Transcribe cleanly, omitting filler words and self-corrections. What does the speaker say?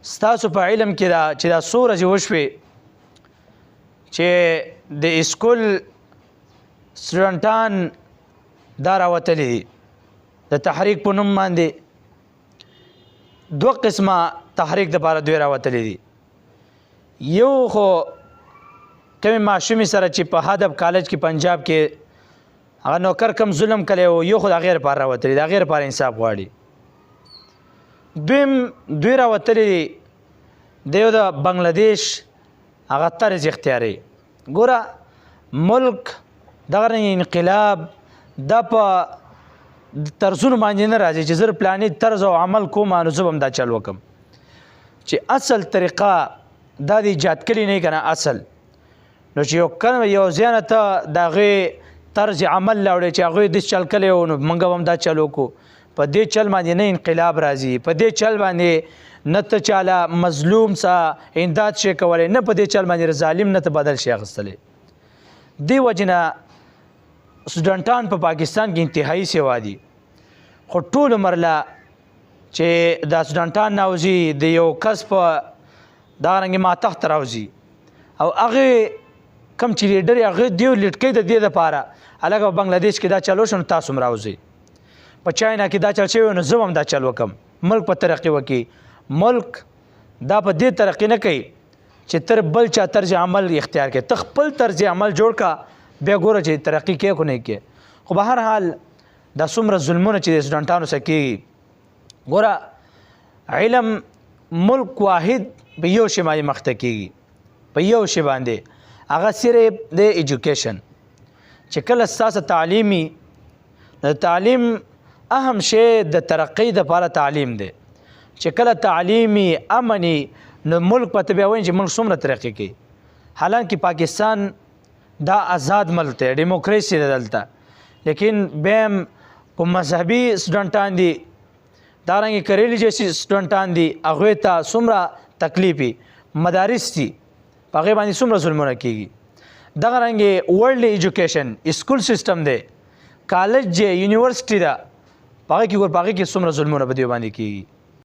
ستاسو په علم کې دا چې دا څو ورځې وشوې چې د اسکول سټوډنټان دا راوتلي دي د تحریک په نوم باندې دوه قسمه تحریک دپاره دوی راوتلي دي. یو خو کومې ماشومې سره چې په هدف کالج کې پنجاب کې هغه نوکر کم ظلم کلی و، یو خو د هغې لپاره راوتلي د هغې لپاره انصاف غواړي. دویم دوی راوتلي دي د یو د بنګلادیش هغه طرز اختیاري. ګوره ملک دغه انقلاب دا په طرزونو باندې نه راځي چې زه پلاني طرز او عمل کوم نو زه به هم دا چل وکم چې اصل طریقه دا د ایجاد کړي نه که نه اصل نو چې یو ځای نه ته د هغې طرز عمل راوړې چې هغوی داسې چل کړی و نو موږ به هم دا چل وکړو. په دې چل باندې نه انقلاب راځي، په دې چل باندې نه ته چاله مظلوم څخه امداد شي کولی، نه په دې چل باندې ظالم نه ته بدل شي اخیستلی. دې وجې نه سټوډنټان په پاکستان کې انتهایي سیوا دي، خو ټول عمر له چې دا سټوډنټان راوځي د یو کس په دغه رنګې ماتحت راوځي او هغې کم چې لیډر یې هغې دیو لیډ کوي د دې دپاره هلکه په بنګلادیش کې دا چل وشو نو تاسو هم راوځئ، په چاینا کې دا چل شوی نو زه هم دا چل وکم. ملک په ترقي وکړي. ملک دا په دې ترقي نه کوي چې تر بل چا طرز عمل اختیار کړي، ته خپل طرز عمل جوړ کا بیا ګوره چې ترقي کوي خو نه کوي. خو به هر حال دا څومره ظلمونه چې د سټوډنټانو سره کېږي، ګوره علم ملک واحد په یو شي باندې مخته کېږي، په یو شي باندې هغه صرف د ایجوکیشن. چې کله ستاسو تعلیمي د تعلیم اهم شی د ترقۍ دپاره تعلیم دی، چې کله تعلیمي امني نو ملک پته بیا وایي چې ملک څومره ترقي کوي. حالانکه پاکستان دا آزاد ملک دی، ډیموکریسي ده دلته، لیکن بیا هم کوم مذهبي سټوډنټان دي دارنګې که ریلیجیس سټوډنټان دي هغوی ته څومره تکلیفي مدارس دي په هغې باندې څومره ظلمونه کېږي. دغه رنګې ورلډ ایجوکیشن اسکول سیسټم دی، کالج دی، یونیورسټي ده، په هغې کې څومره ظلمونه په دې باندې کېږي.